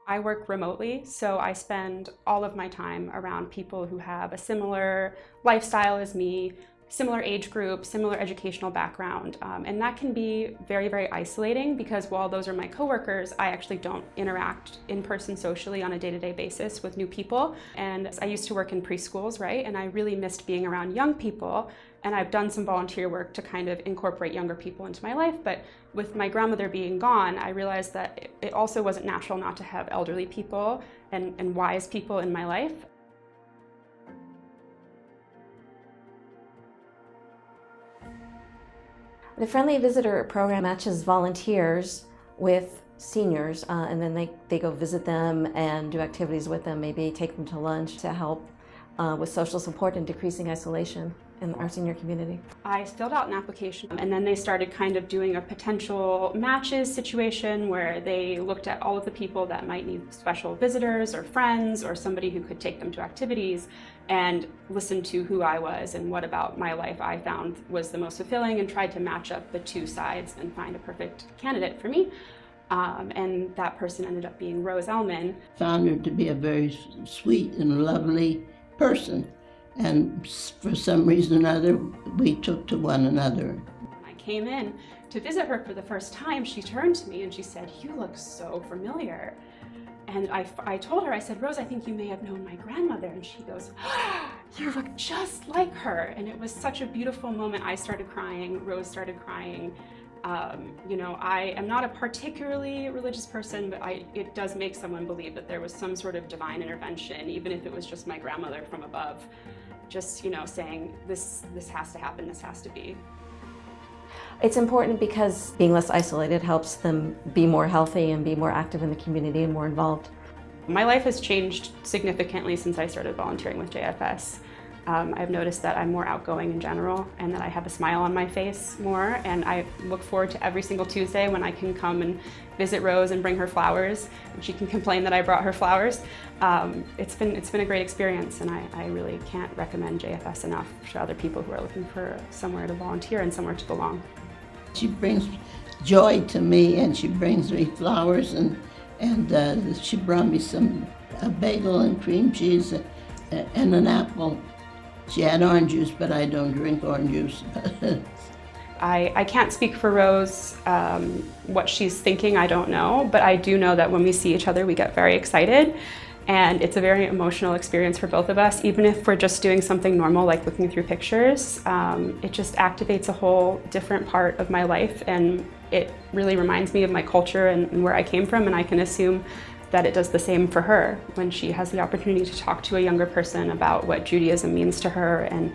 I work remotely, so I spend all of my time around people who have a similar lifestyle as me, similar age group, similar educational background. And that can be very, very isolating because while those are my coworkers, I actually don't interact in person socially on a day-to-day basis with new people. And I used to work in preschools, right? And I really missed being around young people. And I've done some volunteer work to kind of incorporate younger people into my life. But with my grandmother being gone, I realized that it also wasn't natural not to have elderly people and wise people in my life. The Friendly Visitor program matches volunteers with seniors, and then they go visit them and do activities with them, maybe take them to lunch to help with social support and decreasing isolation in our senior community. I filled out an application and then they started kind of doing a potential matches situation where they looked at all of the people that might need special visitors or friends or somebody who could take them to activities and listened to who I was and what about my life I found was the most fulfilling and tried to match up the two sides and find a perfect candidate for me. And that person ended up being Rose Ellman. Found her to be a very sweet and lovely person. And for some reason or other, we took to one another. When I came in to visit her for the first time, she turned to me and she said, "You look so familiar." And I told her, I said, "Rose, I think you may have known my grandmother." And she goes, "You look just like her." And it was such a beautiful moment. I started crying, Rose started crying. I am not a particularly religious person, but it does make someone believe that there was some sort of divine intervention, even if it was just my grandmother from above, just, saying, this has to happen, this has to be. It's important because being less isolated helps them be more healthy and be more active in the community and more involved. My life has changed significantly since I started volunteering with JFS. I've noticed that I'm more outgoing in general and that I have a smile on my face more, and I look forward to every single Tuesday when I can come and visit Rose and bring her flowers and she can complain that I brought her flowers. It's been a great experience, and I really can't recommend JFS enough to other people who are looking for somewhere to volunteer and somewhere to belong. She brings joy to me, and she brings me flowers, and she brought me a bagel and cream cheese and an apple. She had orange juice, but I don't drink orange juice. I can't speak for Rose, what she's thinking, I don't know, but I do know that when we see each other, we get very excited, and it's a very emotional experience for both of us. Even if we're just doing something normal, like looking through pictures, it just activates a whole different part of my life, and it really reminds me of my culture and where I came from, and I can assume that it does the same for her when she has the opportunity to talk to a younger person about what Judaism means to her and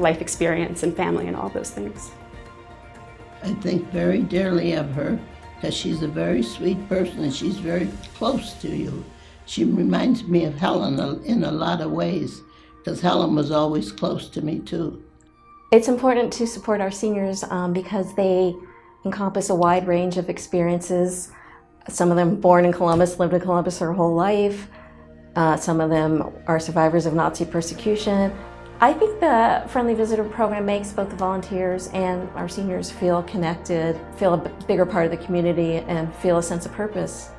life experience and family and all those things. I think very dearly of her because she's a very sweet person and she's very close to you. She reminds me of Helen in a lot of ways because Helen was always close to me too. It's important to support our seniors because they encompass a wide range of experiences. Some of them born in Columbus, lived in Columbus their whole life. Some of them are survivors of Nazi persecution. I think the Friendly Visitor program makes both the volunteers and our seniors feel connected, feel a bigger part of the community, and feel a sense of purpose.